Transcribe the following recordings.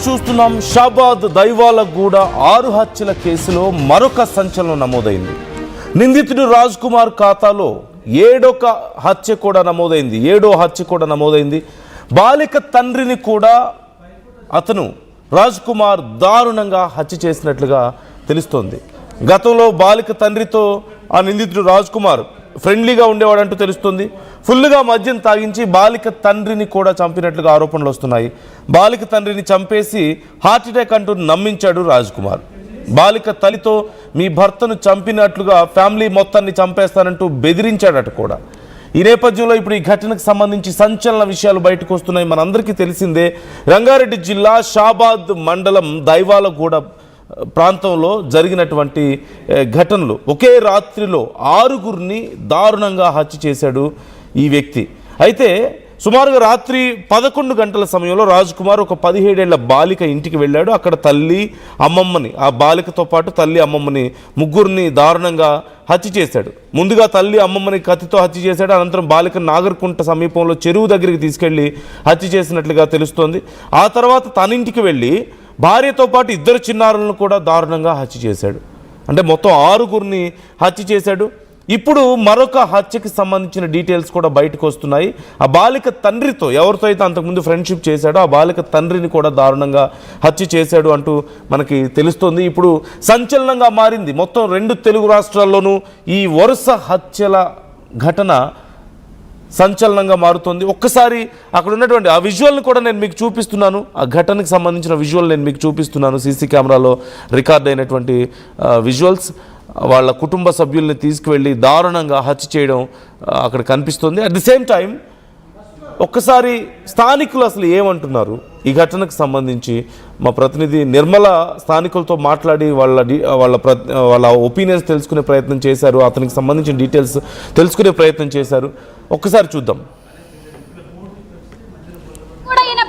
చూస్తున్నాం. షాబాద్ దైవాలగూడ 6 హత్యల కేసులో మరొక సంచలనం నమోదైంది. నిందితుడు రాజ్ కుమార్ ఖాతాలో 7వ హత్య కూడా నమోదైంది. బాలిక తండ్రిని కూడా అతను రాజ్ కుమార్ దారుణంగా హత్య చేసినట్లుగా తెలుస్తోంది. గతంలో బాలిక తండ్రితో ఆ నిందితుడు రాజ్ కుమార్ ఫ్రెండ్లీగా ఉండేవాడంటూ తెలుస్తుంది. ఫుల్గా మద్యం తాగించి బాలిక తండ్రిని కూడా చంపినట్లుగా ఆరోపణలు వస్తున్నాయి. బాలిక తండ్రిని చంపేసి హార్ట్అటాక్ అంటూ నమ్మించాడు రాజ్ కుమార్. బాలిక తల్లితో మీ భర్తను చంపినట్లుగా ఫ్యామిలీ మొత్తాన్ని చంపేస్తానంటూ బెదిరించాడట కూడా. ఈ నేపథ్యంలో ఇప్పుడు ఈ ఘటనకు సంబంధించి సంచలన విషయాలు బయటకు వస్తున్నాయి. మనందరికీ తెలిసిందే, రంగారెడ్డి జిల్లా షాబాద్ మండలం దైవాలగూడ ప్రాంతంలో జరిగినటువంటి ఘటనలు. ఒకే రాత్రిలో 6గురిని దారుణంగా హత్య చేశాడు ఈ వ్యక్తి. అయితే సుమారుగా రాత్రి 11 గంటల సమయంలో రాజ్ కుమార్ ఒక 17 ఏళ్ల బాలిక ఇంటికి వెళ్ళాడు. అక్కడ తల్లి అమ్మమ్మని, ఆ బాలికతో పాటు తల్లి అమ్మమ్మని, ముగ్గురిని దారుణంగా హత్య చేశాడు. ముందుగా తల్లి అమ్మమ్మని కత్తితో హత్య చేశాడు. అనంతరం బాలిక నాగర్కుంట సమీపంలో చెరువు దగ్గరికి తీసుకెళ్లి హత్య చేసినట్లుగా తెలుస్తోంది. ఆ తర్వాత తన ఇంటికి వెళ్ళి భార్యతో పాటు 2 చిన్నారులను కూడా దారుణంగా హత్య చేశాడు. అంటే మొత్తం 6గురిని హత్య చేశాడు. ఇప్పుడు మరొక హత్యకి సంబంధించిన డీటెయిల్స్ కూడా బయటకు వస్తున్నాయి. ఆ బాలిక తండ్రితో, ఎవరితో అయితే అంతకుముందు ఫ్రెండ్షిప్ చేశాడో ఆ బాలిక తండ్రిని కూడా దారుణంగా హత్య చేశాడు అంటూ మనకి తెలుస్తోంది. ఇప్పుడు సంచలనంగా మారింది. మొత్తం 2 తెలుగు రాష్ట్రాల్లోనూ ఈ వరుస హత్యల ఘటన సంచలనంగా మారుతోంది. ఒక్కసారి అక్కడ ఉన్నటువంటి ఆ విజువల్ని కూడా నేను మీకు చూపిస్తున్నాను. ఆ ఘటనకు సంబంధించిన విజువల్ నేను మీకు చూపిస్తున్నాను. సీసీ కెమెరాలో రికార్డ్ అయినటువంటి విజువల్స్. వాళ్ళ కుటుంబ సభ్యుల్ని తీసుకువెళ్ళి దారుణంగా హత్య చేయడం అక్కడ కనిపిస్తుంది. అట్ ది సేమ్ టైం ఒక్కసారి స్థానికులు అసలు ఏమంటున్నారు ఈ ఘటనకు సంబంధించి మా ప్రతినిధి నిర్మల స్థానికులతో మాట్లాడి వాళ్ళ ఒపీనియన్స్ తెలుసుకునే ప్రయత్నం చేశారు. అతనికి సంబంధించిన డీటెయిల్స్ తెలుసుకునే ప్రయత్నం చేశారు. ఒక్కసారి చూద్దాం.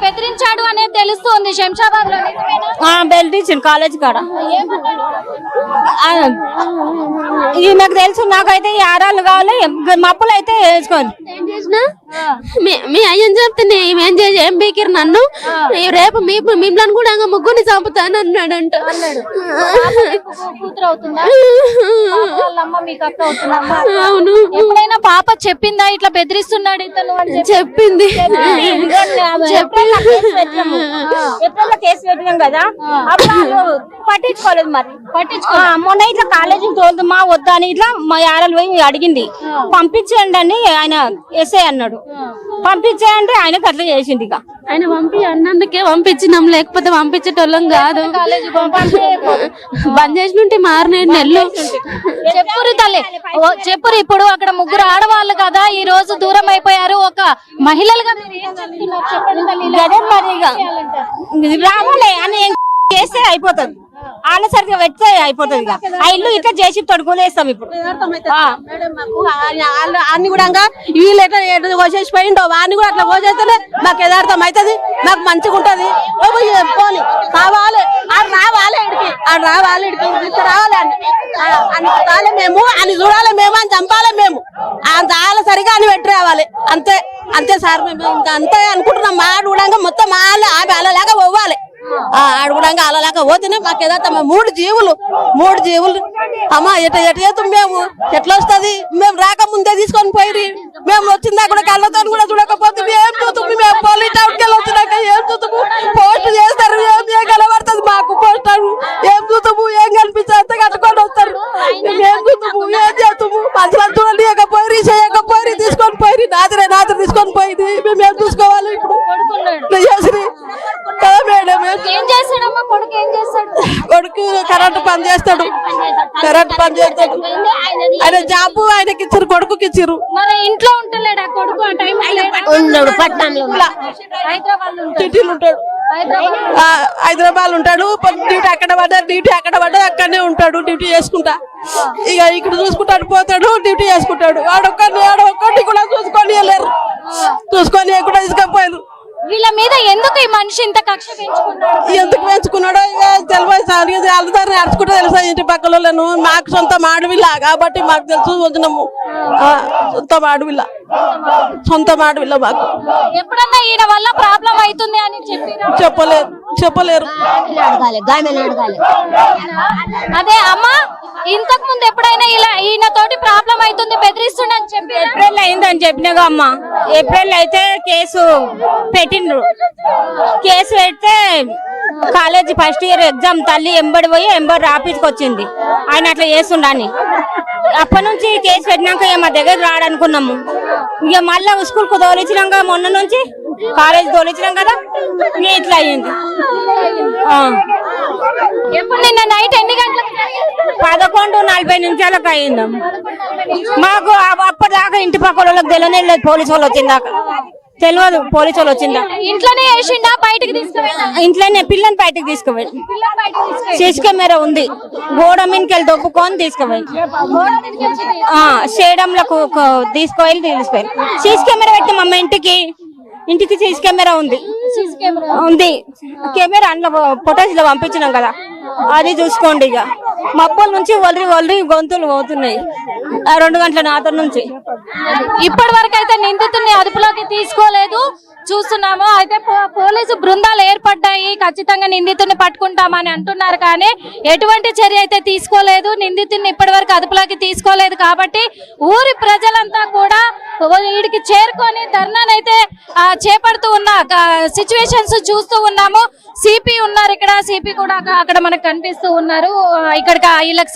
బెదిరించాడు అనేది తెలుస్తుంది. శంషాబాద్ లో బెదిరించింది కాలేజ్ కాడ. నాకు తెలుసు. నాకైతే ఈ ఆరాలు కావాలి, మప్పులు అయితే వేసుకోండి. మీ అయ్యని చెప్తే ఏం బీకిరు నన్ను, రేపు మిమ్మల్ని కూడా ముగ్గురిని చంపుతాను అన్నాడంట. అవును. ఎప్పుడైనా పాప చెప్పిందా ఇట్లా బెదిరిస్తున్నాడు ఇతను అని? చెప్పింది. కేసు పెట్టినాం కదా, పట్టించుకోలేదు. మరి మొన్న ఇట్లా కాలేజీకి తోలుదమ్మా వద్దా అని ఇట్లా మా యారలు పోయి అడిగింది. పంపించేయండి అని ఆయన ఎస్ఐ అన్నాడు. పంపించేయండి, ఆయనకు అట్లా చేసింది. ఇక ఆయన అన్నందుకే పంపించినాం, లేకపోతే పంపించేటోళ్ళం కాదు. బంద్ చేసినట్టు మారినాయి నెల్లు. చెప్పురు తల్లి, చెప్పురు. ఇప్పుడు అక్కడ 3 ఆడవాళ్ళు కదా ఈ రోజు దూరం అయిపోయారు. ఒక మహిళలుగా అదే మరి ఇక రావాలే అని చేస్తే అయిపోతుంది. ఆలసరిగా పెడితే అయిపోతుంది. ఇక ఆ ఇల్లు ఇట్లా చేసి తొడుకునేస్తాం. ఇప్పుడు అన్ని కూడా వీళ్ళు ఎట్లా కోసేసి పోయిండో వాడిని కూడా అట్లా కోసేస్తేనే మాకు యథార్థం అవుతుంది, మాకు మంచిగా ఉంటది. పోని కావాలి రావాలి ఇడికి రావాలి అని రావాలి, మేము అని చూడాలి, మేము అని చంపాలి, మేము చాలా సరిగా అని పెట్టి రావాలి. అంతే సార్. మేము ఇంకా అంతే అనుకుంటున్నాం. మా ఆడు కూడా మొత్తం ఆపి అలలాగా పోవాలి. ఆడుగుడంగా అలలాగా పోతేనే మాకు ఏదైతే 3 జీవులు అమ్మా ఎట్లా చేస్తాం మేము? ఎట్లా వస్తుంది? మేము రాకముందే తీసుకొని పోయి మేము వచ్చిందా కూడా కళ్ళతో కూడా చూడకపోతే ఏం చూస్తాము? మేము పోలీస్ టౌన్కి వెళ్ళి వచ్చినాక ఏం చూస్తాము? పోస్ట్ చేస్తారు, ఏం కనబడుతుంది మాకు? పోస్టర్ ఏం చూస్తాము? ఏం కనిపిస్తే కట్టుకొని వస్తారు. మేము ఏం చూస్తాము? ఏం చేస్తాము? మనుషులను చూడలేకపోయి చేయకపోయి తీసుకొని పోయి నాతిరే తీసుకొని పోయింది. మేము ఏం చూసుకోవాలి ఇప్పుడు? కదా మేడం. కొడుకు కరెంట్ పని చేస్తాడు. ఆయన జాబు ఆయనకి ఇచ్చారు, కొడుకుకి ఇచ్చారు. మరి ఇంట్లో ఉంటలేడా కొడుకు? సిటీలు ఉంటాడు, హైదరాబాద్ ఉంటాడు. డ్యూటీ అక్కడ పడ్డా అక్కడనే ఉంటాడు, డ్యూటీ చేసుకుంటా. ఇక ఇక్కడ చూసుకుంటాడు, పోతాడు, డ్యూటీ చేసుకుంటాడు. ఆడొక్కడిని కూడా చూసుకొని వెళ్ళారు, కూడా తీసుకపోయారు. వీళ్ళ మీద ఎందుకు ఈ మనిషి ఇంత కక్ష పెంచుకున్నాడు? ఎందుకు పెంచుకున్నాడో ఇక తెలియదు సార్. ఇక అందరిని అరుచుకుంటే తెలుసా ఇంటి పక్కల వాళ్ళను. మాకు సొంత మాడవిల్ల కాబట్టి మాకు తెలుసు వచ్చినాము. సొంత మాడవిల్ల మాకు. ఎప్పుడన్నా ఈయన వల్ల ప్రాబ్లం అవుతుంది అని చెప్పలేరు. అదే అమ్మ, ఇంతకు ముందు ఎప్పుడైనా ఇలా ఈయన తోటి ప్రాబ్లం అవుతుంది బెదిరిస్తుండని చెప్పి ఏప్రిల్ అయిందని చెప్పినాగా అమ్మ. ఏప్రిల్ అయితే కేసు పెట్టిండ్రు. కేసు పెడితే కాలేజీ ఫస్ట్ ఇయర్ ఎగ్జామ్ తల్లి ఎంబడి పోయి రాపించుకొచ్చింది. ఆయన అట్లా చేస్తుండని అప్పటి నుంచి కేసు పెట్టినాక మా దగ్గర రాడనుకున్నాము. ఇక మళ్ళా స్కూల్ కు తోలిచ్చినాక మొన్న నుంచి కాలేజ్ తోలిచ్చినాం కదా, ఇక ఇట్లా అయ్యింది. ఎప్పుడు నిన్న నైట్ ఎన్ని గంటలకు? 11:40 అయ్యిందాం. మాకు అప్పటిదాకా ఇంటి పక్కల వాళ్ళకి తెలియలేదు. పోలీసు వాళ్ళు వచ్చిందాక తెలియదు. పోలీసు వాళ్ళు వచ్చిందాక ఇంట్లోనే వేసిండా బయటకు తీసుకువెళ్ళా? ఇంట్లోనే పిల్లని బయటకు తీసుకుపోయి సీసీ కెమెరా ఉంది. గోడ మీదకెళ్ళి దొప్పుకొని తీసుకుపోయి షేడంలకు తీసుకుపోయి సీసీ కెమెరా పెట్టిన అమ్మ ఇంటికి సీసీ కెమెరా ఉంది. కెమెరా అందులో ఫొటోస్ లో పంపించినాం కదా, అది చూసుకోండి. ఇక మబ్బుల నుంచి ఒలరి గొంతులు పోతున్నాయి 2 గంటల నాతో నుంచి. ఇప్పటి వరకు అయితే నిందితుడిని అదుపులోకి తీసుకోలేదు, చూస్తున్నాము. అయితే పోలీసు బృందాలు ఏర్పడ్డాయి, ఖచ్చితంగా నిందితుడిని పట్టుకుంటామని అంటున్నారు. కానీ ఎటువంటి చర్య అయితే తీసుకోలేదు. నిందితుడిని ఇప్పటి వరకు అదుపులోకి తీసుకోలేదు. కాబట్టి ఊరి ప్రజలంతా కూడా వీడికి చేరుకొని ధర్నానైతే చేపడుతూ ఉన్న సిచ్యువేషన్స్ చూస్తూ ఉన్నాము. సిపి ఉన్నారు ఇక్కడ, సిపి కూడా అక్కడ మనకు కనిపిస్తూ ఉన్నారు. ఇక్కడికి వీళ్ళకి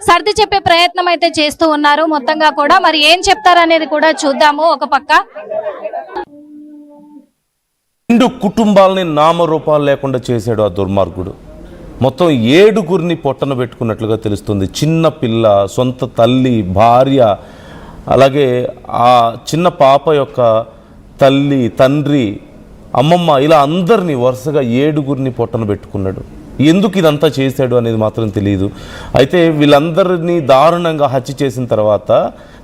సర్ది చెప్పే ప్రయత్నం అయితే చేస్తూ ఉన్నారు. మొత్తంగా కూడా మరి ఏం చెప్తారనేది కూడా చూద్దాము. ఒక పక్క 2 కుటుంబాలని నామరూపాలు లేకుండా చేశాడు ఆ దుర్మార్గుడు. మొత్తం 7గురిని పొట్టన పెట్టుకున్నట్లుగా తెలుస్తుంది. చిన్న పిల్ల, సొంత తల్లి, భార్య, అలాగే ఆ చిన్న పాప యొక్క తల్లి, తండ్రి, అమ్మమ్మ, ఇలా అందరినీ వరుసగా 7గురిని పొట్టన పెట్టుకున్నాడు. ఎందుకు ఇదంతా చేశాడు అనేది మాత్రం తెలియదు. అయితే వీళ్ళందరినీ దారుణంగా హత్య చేసిన తర్వాత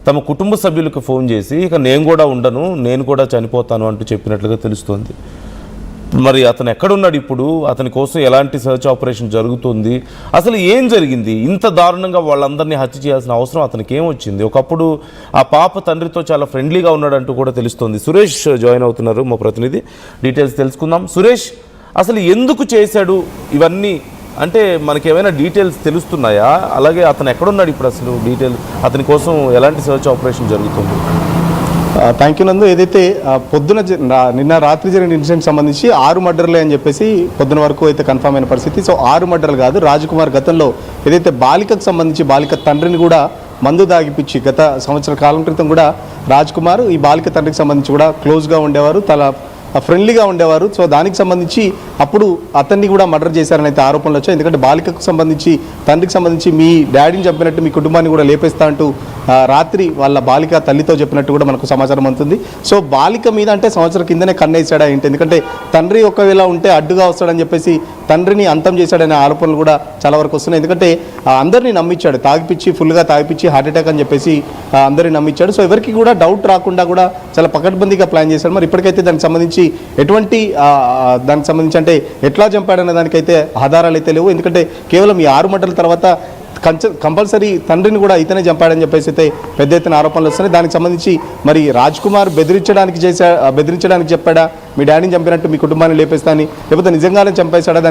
తమ కుటుంబ సభ్యులకు ఫోన్ చేసి ఇక నేను కూడా ఉండను, నేను కూడా చనిపోతాను అంటూ చెప్పినట్లుగా తెలుస్తుంది. మరి అతను ఎక్కడున్నాడు ఇప్పుడు? అతని కోసం ఎలాంటి సర్చ్ ఆపరేషన్ జరుగుతుంది? అసలు ఏం జరిగింది? ఇంత దారుణంగా వాళ్ళందరినీ హత్య చేయాల్సిన అవసరం అతనికి ఏమొచ్చింది? ఒకప్పుడు ఆ పాప తండ్రితో చాలా ఫ్రెండ్లీగా ఉన్నాడంటూ కూడా తెలుస్తుంది. సురేష్ జాయిన్ అవుతున్నారు, మా ప్రతినిధి. డీటెయిల్స్ తెలుసుకుందాం. సురేష్, అసలు ఎందుకు చేశాడు ఇవన్నీ? అంటే మనకి ఏమైనా డీటెయిల్స్ తెలుస్తున్నాయా? అలాగే అతను ఎక్కడున్నాడు ఇప్పుడు? అసలు డీటెయిల్, అతని కోసం ఎలాంటి సర్చ్ ఆపరేషన్ జరుగుతుంది? థ్యాంక్ యూ నందు. ఏదైతే నిన్న రాత్రి జరిగిన ఇన్సిడెంట్ సంబంధించి 6 మర్డర్లే అని చెప్పేసి పొద్దున వరకు అయితే కన్ఫర్మ్ అయిన పరిస్థితి. సో 6 మర్డర్లు కాదు. రాజ్కుమార్ గతంలో ఏదైతే బాలికకు సంబంధించి బాలిక తండ్రిని కూడా మందు దాగిపించి గత సంవత్సర కాలం క్రితం కూడా రాజ్కుమార్ ఈ బాలిక తండ్రికి సంబంధించి కూడా క్లోజ్గా ఉండేవారు, ఫ్రెండ్లీగా ఉండేవారు. సో దానికి సంబంధించి అప్పుడు అతన్ని కూడా మర్డర్ చేశారని అయితే ఆరోపణలు వచ్చాయి. ఎందుకంటే బాలికకు సంబంధించి తండ్రికి సంబంధించి మీ డాడీని చంపినట్టు మీ కుటుంబాన్ని కూడా లేపేస్తా అంటూ రాత్రి వాళ్ళ బాలిక తల్లితో చెప్పినట్టు కూడా మనకు సమాచారం అందుతుంది. సో బాలిక మీద అంటే సంవత్సరం కిందనే కన్నేసాడా ఏంటి? ఎందుకంటే తండ్రి ఒకవేళ ఉంటే అడ్డుగా వస్తాడని చెప్పేసి తండ్రిని అంతం చేశాడనే ఆరోపణలు కూడా చాలా వరకు వస్తున్నాయి. ఎందుకంటే అందరినీ నమ్మించాడు, ఫుల్గా తాగిపిచ్చి హార్ట్ అటాక్ అని చెప్పేసి అందరినీ నమ్మించాడు. సో ఎవరికి కూడా డౌట్ రాకుండా కూడా చాలా పకడ్బందీగా ప్లాన్ చేశాడు. మరి ఇప్పటికైతే దానికి సంబంధించి ఎటువంటి దానికి సంబంధించి అంటే ఎట్లా చంపాడనే దానికైతే ఆధారాలు అయితే లేవు. ఎందుకంటే కేవలం ఈ 6 మర్డర్ల తర్వాత కంపల్సరీ తండ్రిని కూడా ఇతనే చంపాడని చెప్పేసి అయితే పెద్ద ఎత్తున ఆరోపణలు వస్తున్నాయి. దానికి సంబంధించి మరి రాజ్కుమార్ బెదిరించడానికి చెప్పాడా, మీ డాడీని చంపినట్టు మీ కుటుంబాన్ని లేపేస్తా అని, లేకపోతే నిజంగానే చంపేశాడా?